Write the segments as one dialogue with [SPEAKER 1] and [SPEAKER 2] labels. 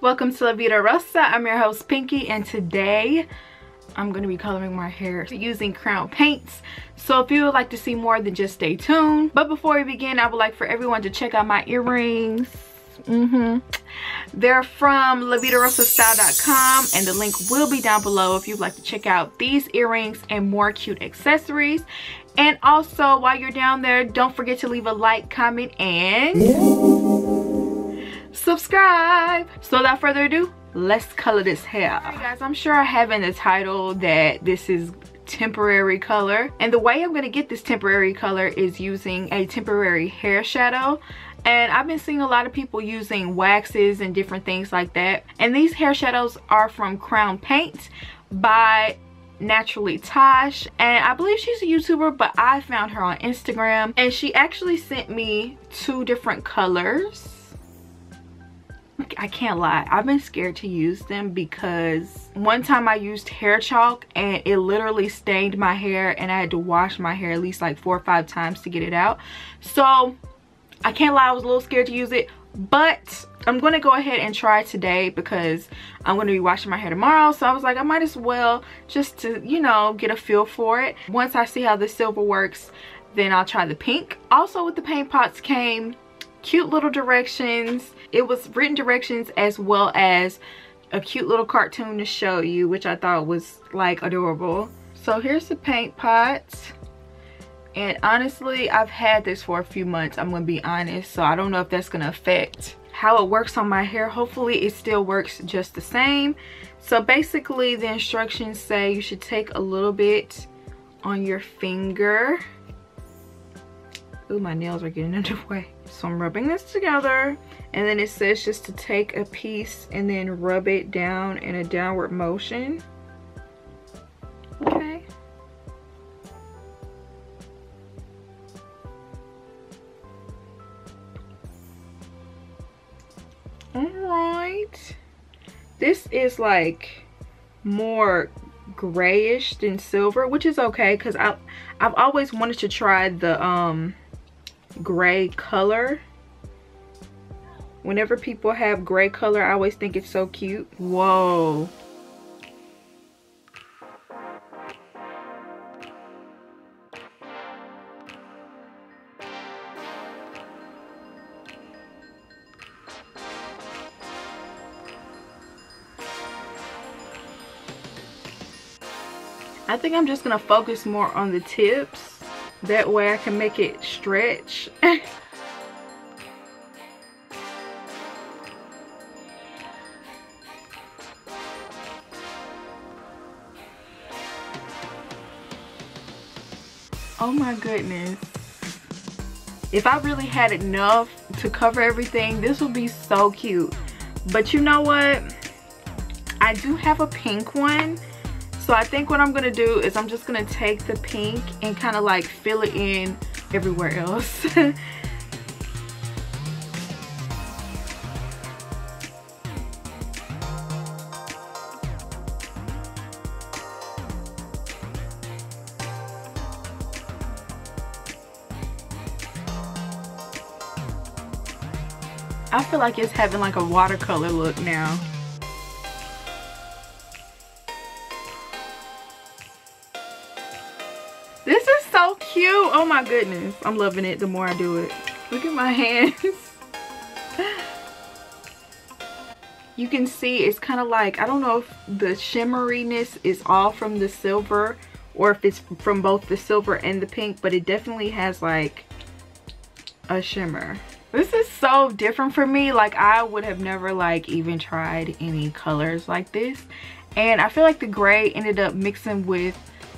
[SPEAKER 1] Welcome to La Vida Rosa. I'm your host Pinky, and today I'm going to be coloring my hair using crown paints. So if you would like to see more, then just stay tuned. But before we begin, I would like for everyone to check out my earrings. They're from lavidarosastyle.com, and the link will be down below if you'd like to check out these earrings and more cute accessories. And also, while you're down there, don't forget to leave a like, comment, and subscribe. So without further ado, let's color this hair. Alright guys, I'm sure I have in the title that this is temporary color, and the way I'm going to get this temporary color is using a temporary hair shadow. And I've been seeing a lot of people using waxes and different things like that, and these hair shadows are from Crown Paint by Naturally Tosh, and I believe she's a YouTuber, but I found her on Instagram and she actually sent me two different colors. I can't lie, I've been scared to use them because one time I used hair chalk and it literally stained my hair, and I had to wash my hair at least like 4 or 5 times to get it out. So I can't lie, I was a little scared to use it, but I'm going to go ahead and try today because I'm going to be washing my hair tomorrow. So I was like, I might as well just to, you know, get a feel for it. Once I see how the silver works, then I'll try the pink. Also with the paint pots came cute little directions. It was written directions as well as a cute little cartoon to show you, which I thought was like adorable. So here's the paint pots. And honestly, I've had this for a few months, I'm gonna be honest, so I don't know if that's gonna affect how it works on my hair. Hopefully it still works just the same. So basically the instructions say you should take a little bit on your finger. Ooh, my nails are getting in the way. So I'm rubbing this together, and then it says just to take a piece and then rub it down in a downward motion. Okay. Alright. This is like more grayish than silver, which is okay because I've always wanted to try the gray color. Whenever people have gray color, I always think it's so cute. Whoa. I think I'm just gonna focus more on the tips. That way I can make it stretch. Oh my goodness. If I really had enough to cover everything, this would be so cute. But you know what? I do have a pink one. So I think what I'm going to do is I'm just going to take the pink and kind of like fill it in everywhere else. I feel like it's having like a watercolor look now. This is so cute. Oh my goodness. I'm loving it the more I do it. Look at my hands. You can see it's kind of like, I don't know if the shimmeriness is all from the silver or if it's from both the silver and the pink, but it definitely has like a shimmer. This is so different for me. Like I would have never like even tried any colors like this. And I feel like the gray ended up mixing with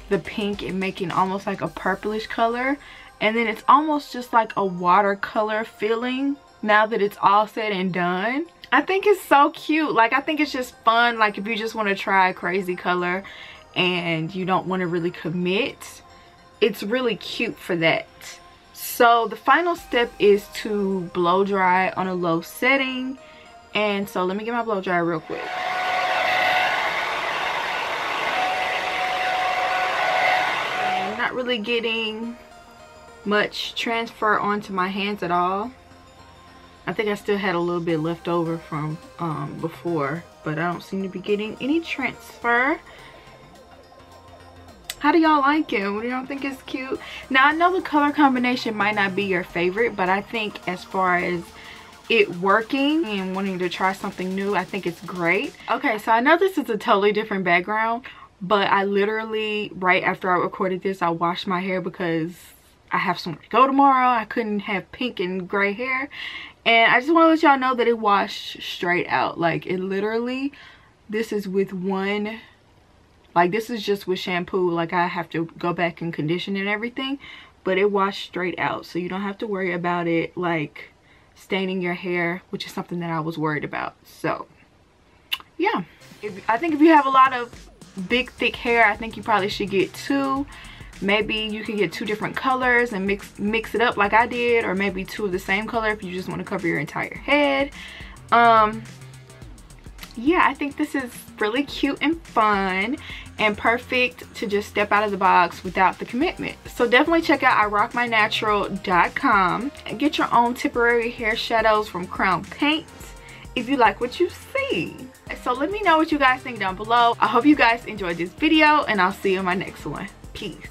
[SPEAKER 1] the pink and making almost like a purplish color, and then it's almost just like a watercolor feeling now that it's all said and done. I think it's so cute. Like I think it's just fun, like if you just want to try a crazy color and you don't want to really commit, it's really cute for that. So the final step is to blow dry on a low setting, and so let me get my blow dry real quick. Not really getting much transfer onto my hands at all. I think I still had a little bit left over from before, but I don't seem to be getting any transfer. How do y'all like it? Do y'all think it's cute? Now, I know the color combination might not be your favorite, but I think as far as it working and wanting to try something new, I think it's great. Okay, so I know this is a totally different background, but I literally, right after I recorded this, I washed my hair because I have somewhere to go tomorrow. I couldn't have pink and gray hair. And I just want to let y'all know that it washed straight out. Like, it literally, this is with one... Like, this is just with shampoo. Like, I have to go back and condition and everything. But it washed straight out. So you don't have to worry about it, like, staining your hair. Which is something that I was worried about. So, yeah. I think if you have a lot of big, thick hair, I think you probably should get two. Maybe you can get two different colors and mix it up like I did. Or maybe two of the same color if you just want to cover your entire head. Yeah, I think this is really cute and fun and perfect to just step out of the box without the commitment. So definitely check out irockmynatural.com and get your own temporary hair shadows from Crown Paints if you like what you see. So let me know what you guys think down below. I hope you guys enjoyed this video, and I'll see you in my next one. Peace.